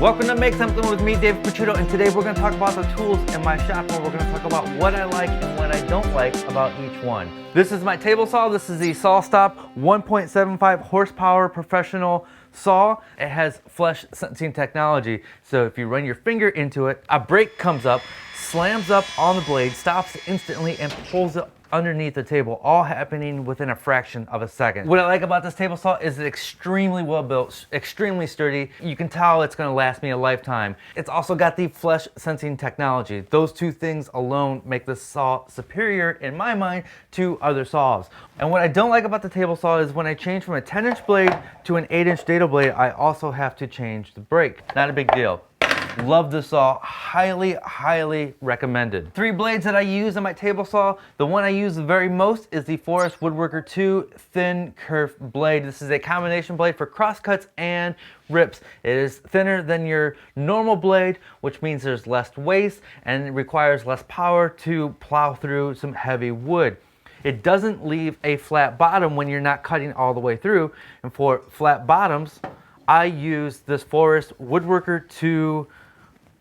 Welcome to Make Something with me, Dave Picciuto, and today we're going to talk about the tools in my shop, and we're going to talk about what I like and what I don't like about each one. This is my table saw. This is the SawStop 1.75 horsepower professional saw. It has flesh sensing technology, so if you run your finger into it, a brake comes up, slams up on the blade, stops instantly, and pulls it underneath the table, all happening within a fraction of a second. What I like about this table saw is it's extremely well built, extremely sturdy. You can tell it's gonna last me a lifetime. It's also got the flesh sensing technology. Those two things alone make this saw superior, in my mind, to other saws. And what I don't like about the table saw is when I change from a 10-inch blade to an 8-inch dado blade, I also have to change the brake. Not a big deal. Love this saw, highly recommended. 3 blades that I use on my table saw. The one I use the very most is the Forrester Woodworker 2 thin kerf blade. This is a combination blade for crosscuts and rips. It is thinner than your normal blade, which means there's less waste and it requires less power to plow through some heavy wood. It doesn't leave a flat bottom when you're not cutting all the way through, and for flat bottoms, I use this Forrester Woodworker 2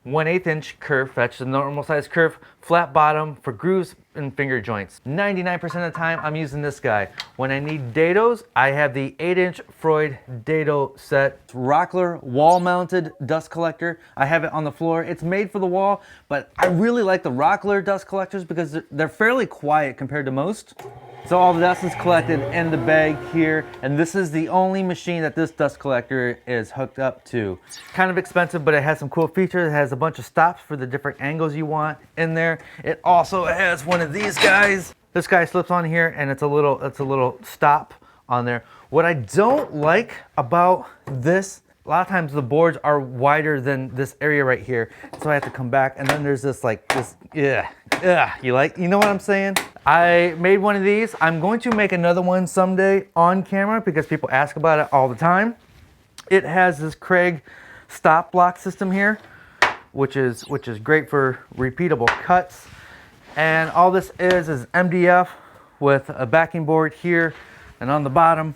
1/8 inch kerf. That's the normal size kerf, flat bottom for grooves and finger joints. 99% of the time I'm using this guy. When I need dados, I have the 8-inch Freud dado set. Rockler wall mounted dust collector. I have it on the floor. It's made for the wall, but I really like the Rockler dust collectors because they're fairly quiet compared to most. So all the dust is collected in the bag here, and this is the only machine that this dust collector is hooked up to. Kind of expensive, but it has some cool features. It has a bunch of stops for the different angles you want in there. It also has one of these guys. This guy slips on here, and it's a little stop on there. What I don't like about this, a lot of times the boards are wider than this area right here, so I have to come back, and then there's this you know what I'm saying? I made one of these. I'm going to make another one someday on camera because people ask about it all the time. It has this Craig stop block system here, which is great for repeatable cuts. And all this is MDF with a backing board here, and on the bottom,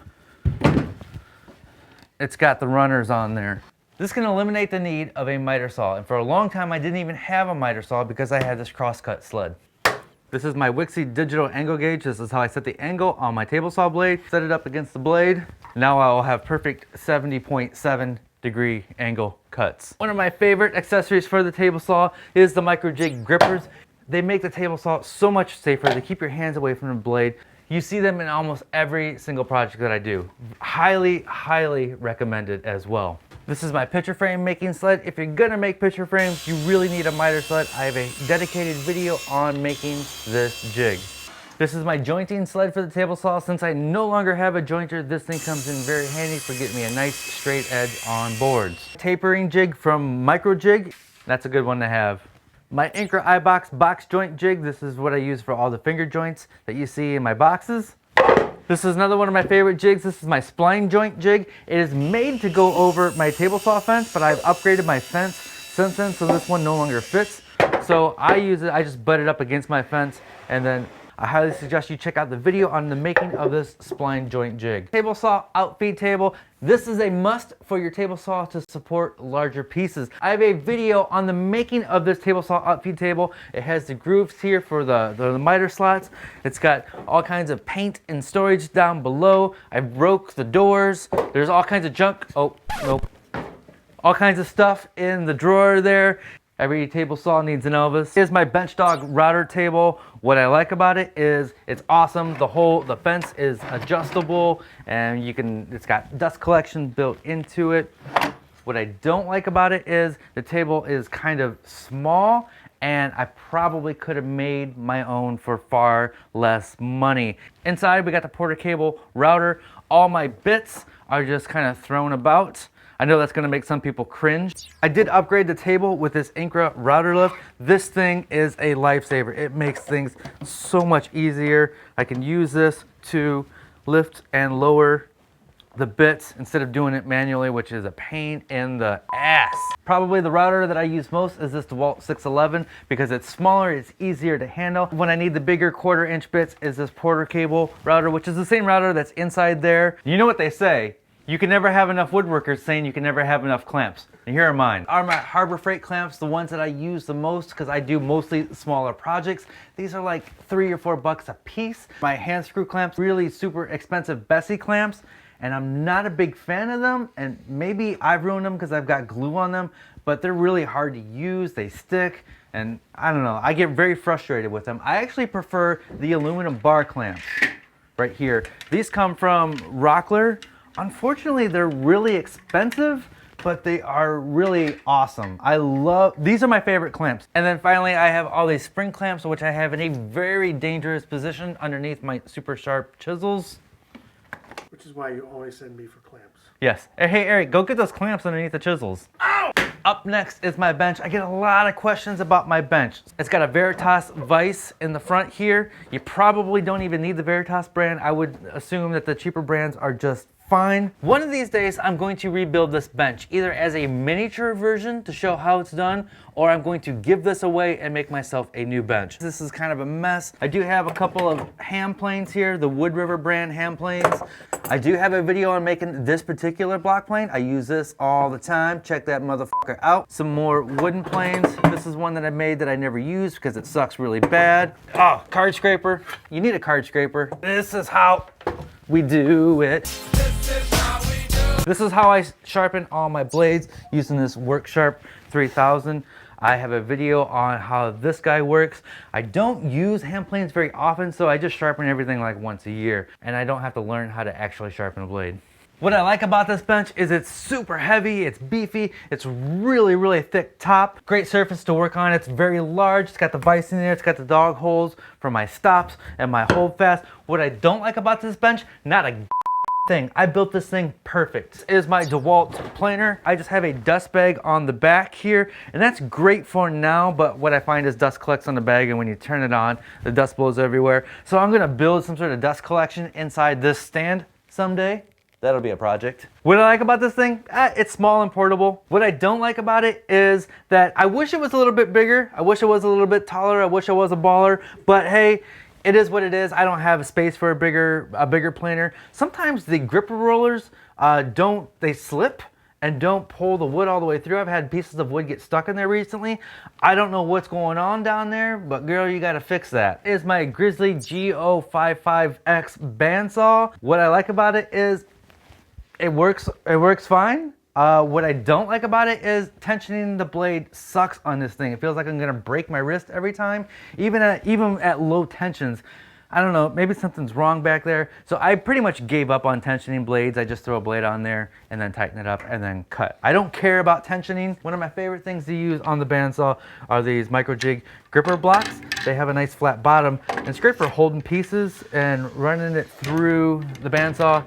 it's got the runners on there. This can eliminate the need of a miter saw, and for a long time I didn't even have a miter saw because I had this crosscut sled. This is my Wixie digital angle gauge. This is how I set the angle on my table saw blade. Set it up against the blade. Now I will have perfect 70.7 degree angle cuts. One of my favorite accessories for the table saw is the micro jig grippers. They make the table saw so much safer. They keep your hands away from the blade. You see them in almost every single project that I do. Highly recommended as well. This is my picture frame making sled. If you're gonna make picture frames, you really need a miter sled. I have a dedicated video on making this jig. This is my jointing sled for the table saw. Since I no longer have a jointer, this thing comes in very handy for getting me a nice straight edge on boards. Tapering jig from Micro Jig. That's a good one to have. My Incra iBox box joint jig. This is what I use for all the finger joints that you see in my boxes. This is another one of my favorite jigs. This is my spline joint jig. It is made to go over my table saw fence, but I've upgraded my fence since then, so this one no longer fits. So I use it, I just butt it up against my fence, and then I highly suggest you check out the video on the making of this spline joint jig. Table saw outfeed table. This is a must for your table saw to support larger pieces. I have a video on the making of this table saw outfeed table. It has the grooves here for the miter slots. It's got all kinds of paint and storage down below. I broke the doors. There's all kinds of junk. Oh, nope. All kinds of stuff in the drawer there. Every table saw needs an Elvis. Here's my bench dog router table. What I like about it is it's awesome. The fence is adjustable, and it's got dust collection built into it. What I don't like about it is the table is kind of small, and I probably could have made my own for far less money. Inside we got the Porter cable router. All my bits are just kind of thrown about. I know that's gonna make some people cringe. I did upgrade the table with this Incra router lift. This thing is a lifesaver. It makes things so much easier. I can use this to lift and lower the bits instead of doing it manually, which is a pain in the ass. Probably the router that I use most is this DeWalt 611 because it's smaller, it's easier to handle. When I need the bigger 1/4 inch bits is this Porter cable router, which is the same router that's inside there. You know what they say, You can never have enough woodworkers saying you can never have enough clamps. And here are mine. Are my Harbor Freight clamps the ones that I use the most because I do mostly smaller projects. These are like $3 or $4 a piece. My hand screw clamps, really super expensive Bessie clamps, and I'm not a big fan of them, and maybe I've ruined them because I've got glue on them, but they're really hard to use, they stick, and I don't know, I get very frustrated with them. I actually prefer the aluminum bar clamps right here. These come from Rockler. Unfortunately, they're really expensive, but they are really awesome. These are my favorite clamps. And then finally, I have all these spring clamps, which I have in a very dangerous position underneath my super sharp chisels. Which is why you always send me for clamps. Yes. Hey, Eric, go get those clamps underneath the chisels. Ow! Up next is my bench. I get a lot of questions about my bench. It's got a Veritas vise in the front here. You probably don't even need the Veritas brand. I would assume that the cheaper brands are just fine. One of these days, I'm going to rebuild this bench, either as a miniature version to show how it's done, or I'm going to give this away and make myself a new bench. This is kind of a mess. I do have a couple of hand planes here, the Wood River brand hand planes. I do have a video on making this particular block plane. I use this all the time. Check that motherfucker out. Some more wooden planes. This is one that I made that I never used because it sucks really bad. Oh, card scraper. You need a card scraper. This is how we do it. This is how I sharpen all my blades using this Work Sharp 3000. I have a video on how this guy works. I don't use hand planes very often, so I just sharpen everything like once a year, and I don't have to learn how to actually sharpen a blade. What I like about this bench is it's super heavy, it's beefy, it's really, really thick top. Great surface to work on. It's very large. It's got the vise in there. It's got the dog holes for my stops and my hold fast. What I don't like about this bench, not a thing. I built this thing perfect. This is my DeWalt planer. I just have a dust bag on the back here, and that's great for now, but what I find is dust collects on the bag, and when you turn it on, the dust blows everywhere. So I'm gonna build some sort of dust collection inside this stand someday. That'll be a project. What I like about this thing, it's small and portable. What I don't like about it is that I wish it was a little bit bigger. I wish it was a little bit taller. I wish I was a baller, but hey, it is what it is. I don't have a space for a bigger planer. Sometimes the gripper rollers they slip and don't pull the wood all the way through. I've had pieces of wood get stuck in there recently. I don't know what's going on down there, but girl, you gotta fix that. It's my Grizzly G055X bandsaw. What I like about it is it works fine. What I don't like about it is tensioning the blade sucks on this thing. It feels like I'm gonna break my wrist every time, even at low tensions. I don't know, maybe something's wrong back there. So I pretty much gave up on tensioning blades. I just throw a blade on there and then tighten it up and then cut. I don't care about tensioning. One of my favorite things to use on the bandsaw are these micro jig gripper blocks. They have a nice flat bottom, and it's great for holding pieces and running it through the bandsaw,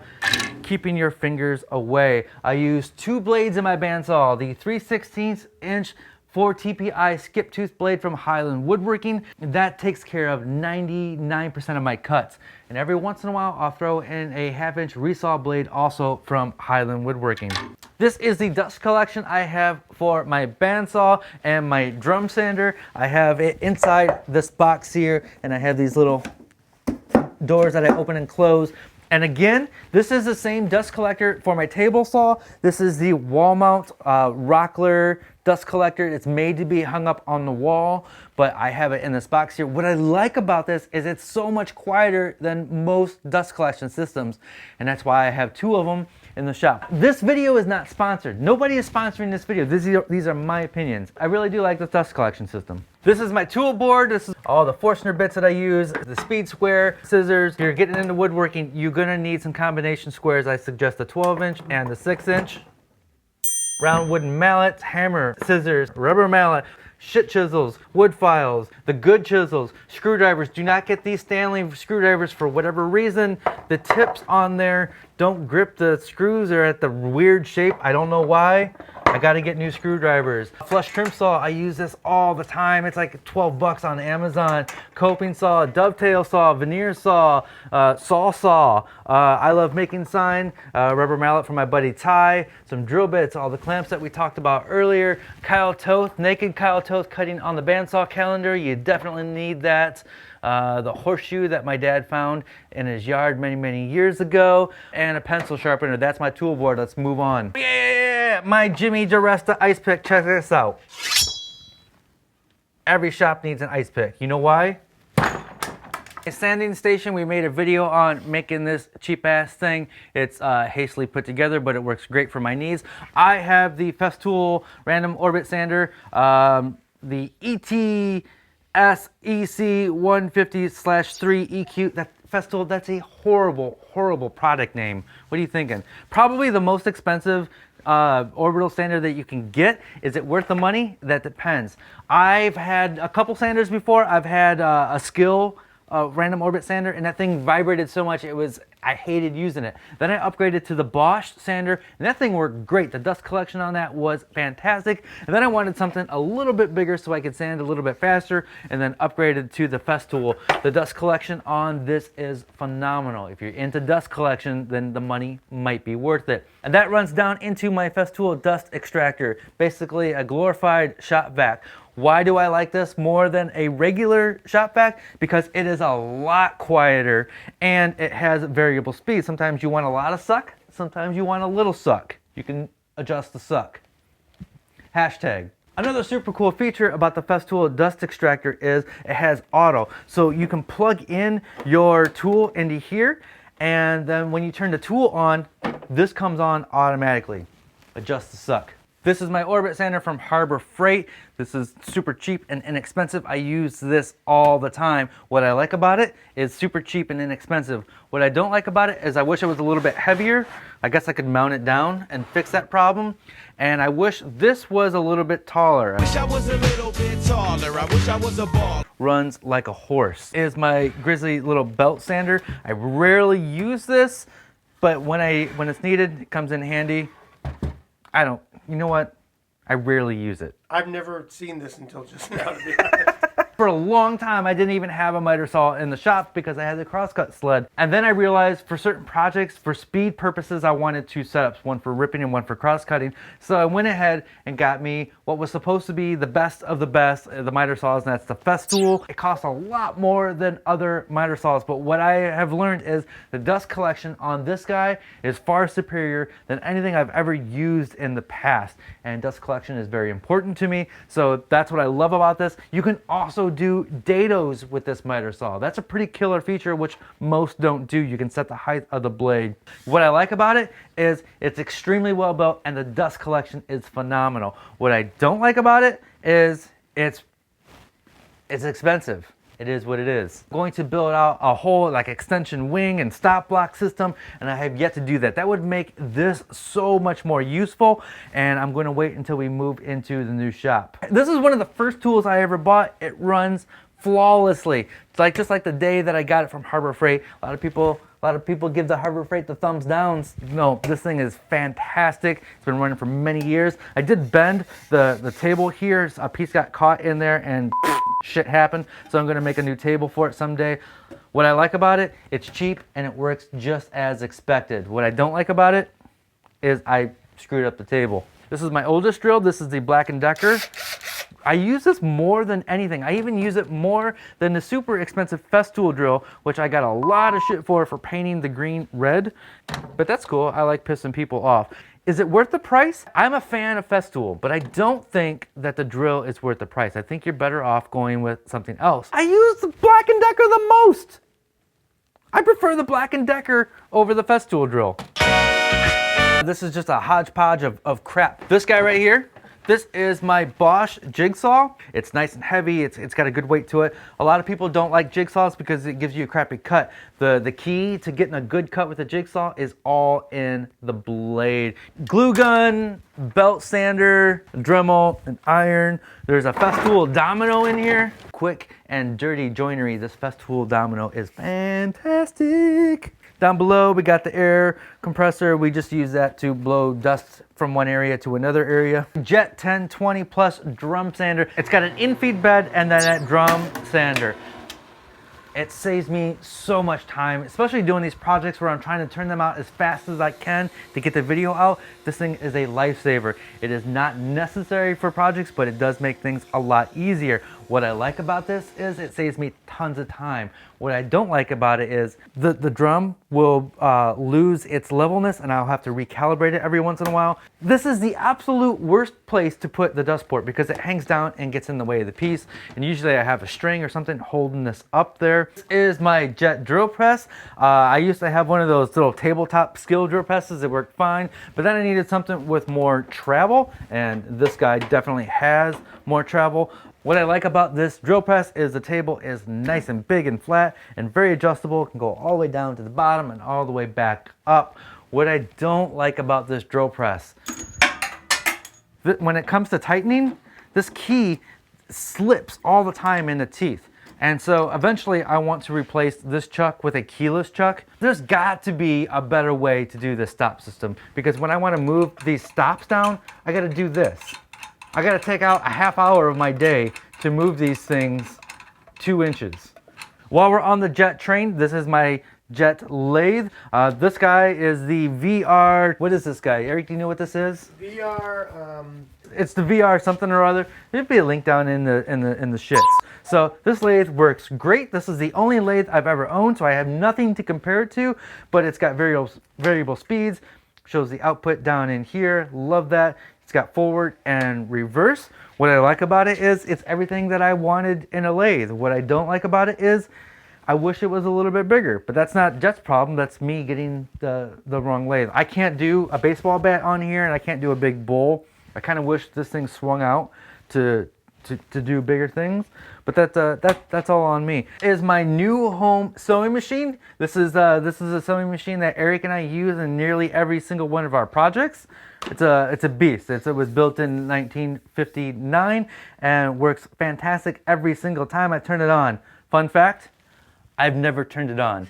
keeping your fingers away. I use 2 blades in my bandsaw, the 3/16 inch 4 TPI skip tooth blade from Highland Woodworking. That takes care of 99% of my cuts. And every once in a while, I'll throw in a 1/2 inch resaw blade also from Highland Woodworking. This is the dust collection I have for my bandsaw and my drum sander. I have it inside this box here, and I have these little doors that I open and close. And again, this is the same dust collector for my table saw. This is the wall mount Rockler dust collector. It's made to be hung up on the wall, but I have it in this box here. What I like about this is it's so much quieter than most dust collection systems, and that's why I have 2 of them in the shop. This video is not sponsored. Nobody is sponsoring this video. These are my opinions. I really do like the dust collection system. This is my tool board. This is all the Forrester bits that I use, the speed square, scissors. If you're getting into woodworking, you're gonna need some combination squares. I suggest the 12 inch and the 6 inch. Round wooden mallets, hammer, scissors, rubber mallet, shit chisels, wood files, the good chisels, screwdrivers. Do not get these Stanley screwdrivers for whatever reason. The tips on there don't grip the screws. They're at the weird shape. I don't know why. I gotta get new screwdrivers. Flush trim saw, I use this all the time. It's like 12 bucks on Amazon. Coping saw, dovetail saw, veneer saw, saw. I love making sign, rubber mallet from my buddy Ty, some drill bits, all the clamps that we talked about earlier. Kyle Toth, naked Kyle Toth cutting on the bandsaw calendar. You definitely need that. the horseshoe that my dad found in his yard many years ago, and a pencil sharpener. That's my tool board. Let's move on. Yeah, my Jimmy DiResta ice pick. Check this out. Every shop needs an ice pick. You know why? A sanding station, we made a video on making this cheap ass thing. It's hastily put together, but it works great for my needs. I have the Festool random orbit sander, the ETSEC 150/3 EQ. That Festool, that's a horrible product name. What are you thinking? Probably the most expensive orbital sander that you can get. Is it worth the money? That depends. I've had a couple sanders before. I've had a Skill random orbit sander, and that thing vibrated so much I hated using it. Then I upgraded to the Bosch sander, and that thing worked great. The dust collection on that was fantastic. And then I wanted something a little bit bigger so I could sand a little bit faster, and then upgraded to the Festool. The dust collection on this is phenomenal. If you're into dust collection, then the money might be worth it. And that runs down into my Festool dust extractor, basically a glorified shop vac. Why do I like this more than a regular shop vac? Because it is a lot quieter and it has variable speed. Sometimes you want a lot of suck, sometimes you want a little suck. You can adjust the suck. Hashtag. Another super cool feature about the Festool dust extractor is it has auto. So you can plug in your tool into here, and then when you turn the tool on, this comes on automatically. Adjust the suck. This is my orbit sander from Harbor Freight. This is super cheap and inexpensive. I use this all the time. What I like about it is super cheap and inexpensive. What I don't like about it is I wish it was a little bit heavier. I guess I could mount it down and fix that problem. And I wish this was a little bit taller. I wish I was a little bit taller. I wish I was a ball. Runs like a horse. Is my Grizzly little belt sander. I rarely use this, but when it's needed, it comes in handy. You know what? I rarely use it. I've never seen this until just now, to be honest. For a long time, I didn't even have a miter saw in the shop because I had the crosscut sled. And then I realized for certain projects, for speed purposes, I wanted two setups, one for ripping and one for crosscutting. So I went ahead and got me what was supposed to be the best of the best, the miter saws, and that's the Festool. It costs a lot more than other miter saws, but what I have learned is the dust collection on this guy is far superior than anything I've ever used in the past. And dust collection is very important to me, so that's what I love about this. You can also do dados with this miter saw. That's a pretty killer feature, which most don't do. You can set the height of the blade. What I like about it is it's extremely well built and the dust collection is phenomenal. What I don't like about it is it's expensive. It is what it is. I'm going to build out a whole extension wing and stop block system, and I have yet to do that. That would make this so much more useful, and I'm going to wait until we move into the new shop. This is one of the first tools I ever bought. It runs flawlessly. It's just like the day that I got it from Harbor Freight. A lot of people give the Harbor Freight the thumbs downs. No, this thing is fantastic. It's been running for many years. I did bend the table here. A piece got caught in there and shit happened. So I'm going to make a new table for it someday. What I like about it, it's cheap and it works just as expected. What I don't like about it is I screwed up the table. This is my oldest drill. This is the Black & Decker. I use this more than anything. I even use it more than the super expensive Festool drill, which I got a lot of shit for painting the green red. But that's cool. I like pissing people off. Is it worth the price? I'm a fan of Festool, but I don't think that the drill is worth the price. I think you're better off going with something else. I use the Black & Decker the most. I prefer the Black & Decker over the Festool drill. This is just a hodgepodge of crap. This guy right here, this is my Bosch jigsaw. It's nice and heavy. It's got a good weight to it. A lot of people don't like jigsaws because it gives you a crappy cut. The key to getting a good cut with a jigsaw is all in the blade. Glue gun, belt sander, Dremel, and iron. There's a Festool domino in here. Quick and dirty joinery. This Festool domino is fantastic. Down below, we got the air compressor. We just use that to blow dust from one area to another area. Jet 1020 plus drum sander. It's got an in-feed bed and then a drum sander. It saves me so much time, especially doing these projects where I'm trying to turn them out as fast as I can to get the video out. This thing is a lifesaver. It is not necessary for projects, but it does make things a lot easier. What I like about this is it saves me tons of time. What I don't like about it is the drum will lose its levelness and I'll have to recalibrate it every once in a while. This is the absolute worst place to put the dust port because it hangs down and gets in the way of the piece. And usually I have a string or something holding this up there. This is my jet drill press. I used to have one of those little tabletop skill drill presses. It worked fine, but then I needed something with more travel, and this guy definitely has more travel. What I like about this drill press is the table is nice and big and flat and very adjustable. It can go all the way down to the bottom and all the way back up. What I don't like about this drill press, when it comes to tightening, this key slips all the time in the teeth. And so eventually I want to replace this chuck with a keyless chuck. There's got to be a better way to do this stop system, because when I want to move these stops down, I got to do this. I got to take out a half hour of my day to move these things 2 inches. While we're on the jet train, this is my jet lathe. This guy is the VR, what is this guy? Eric, do you know what this is? VR, It's the VR something or other. There'd be a link down in the shits. So this lathe works great. This is the only lathe I've ever owned, so I have nothing to compare it to, but it's got variable speeds. Shows the output down in here. Love that. It's got forward and reverse. What I like about it is it's everything that I wanted in a lathe. What I don't like about it is I wish it was a little bit bigger, but that's not Jet's problem. That's me getting the wrong lathe. I can't do a baseball bat on here, and I can't do a big bowl. I kind of wish this thing swung out to do bigger things, but that's all on me. Is my new home sewing machine. This is a sewing machine that Eric and I use in nearly every single one of our projects. It's a beast. It was built in 1959 and works fantastic every single time I turn it on. Fun fact, I've never turned it on.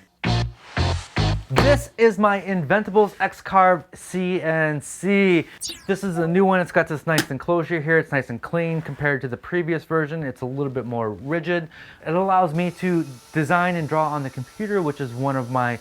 This is my Inventables X-Carve CNC. This is a new one. It's got this nice enclosure here. It's nice and clean compared to the previous version. It's a little bit more rigid. It allows me to design and draw on the computer, which is one of my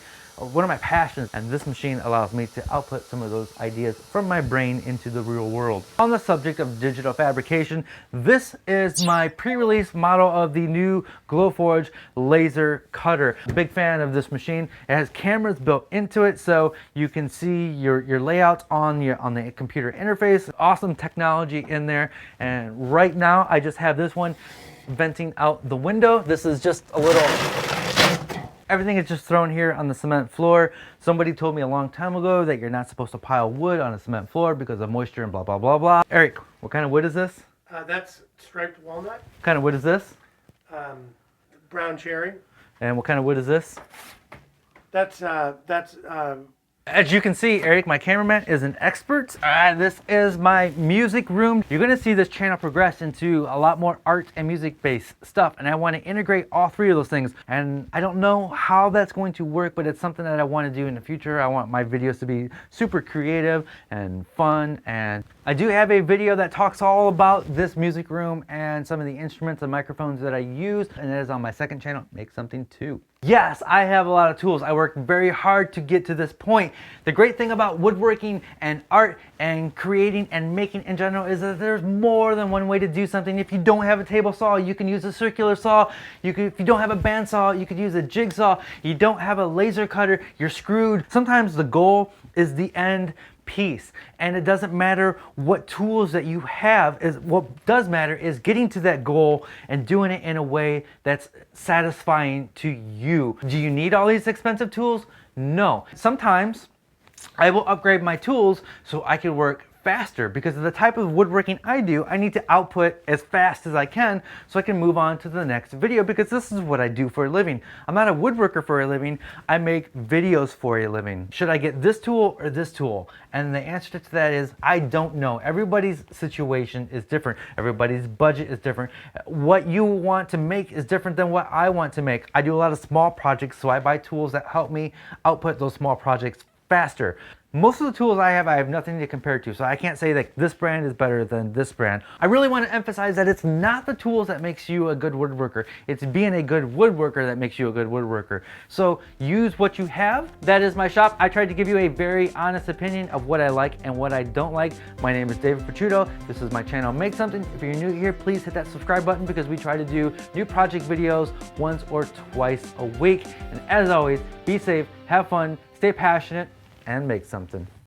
passions, and this machine allows me to output some of those ideas from my brain into the real world. On the subject of digital fabrication, this is my pre-release model of the new Glowforge laser cutter. Big fan of this machine. It has cameras built into it, so you can see your layouts on the computer interface. Awesome technology in there, and right now I just have this one venting out the window. This is just a little... Everything is just thrown here on the cement floor. Somebody told me a long time ago that you're not supposed to pile wood on a cement floor because of moisture and blah, blah, blah, blah. Eric, what kind of wood is this? that's striped walnut, What kind of wood is this? brown cherry. And what kind of wood is this? That's As you can see, Eric, my cameraman, is an expert. This is my music room. You're gonna see this channel progress into a lot more art and music-based stuff, and I wanna integrate all three of those things. And I don't know how that's going to work, but it's something that I wanna do in the future. I want my videos to be super creative and fun, and I do have a video that talks all about this music room and some of the instruments and microphones that I use, and it is on my second channel, Make Something Too. Yes, I have a lot of tools. I worked very hard to get to this point. The great thing about woodworking and art and creating and making in general is that there's more than one way to do something. If you don't have a table saw, you can use a circular saw. If you don't have a bandsaw, you could use a jigsaw. You don't have a laser cutter, you're screwed. Sometimes the goal is the end piece, and it doesn't matter what tools that you have. What does matter is getting to that goal and doing it in a way that's satisfying to you. Do you need all these expensive tools? No. Sometimes I will upgrade my tools so I can work faster, because of the type of woodworking I do. I need to output as fast as I can so I can move on to the next video, because this is what I do for a living. I'm not a woodworker for a living. I make videos for a living. Should I get this tool or this tool? And the answer to that is I don't know. Everybody's situation is different. Everybody's budget is different. What you want to make is different than what I want to make. I do a lot of small projects, so I buy tools that help me output those small projects faster. Most of the tools I have nothing to compare to, so I can't say that this brand is better than this brand. I really want to emphasize that it's not the tools that makes you a good woodworker. It's being a good woodworker that makes you a good woodworker. So use what you have. That is my shop. I tried to give you a very honest opinion of what I like and what I don't like. My name is David Picciuto. This is my channel, Make Something. If you're new here, please hit that subscribe button because we try to do new project videos once or twice a week. And as always, be safe, have fun, stay passionate, and make something.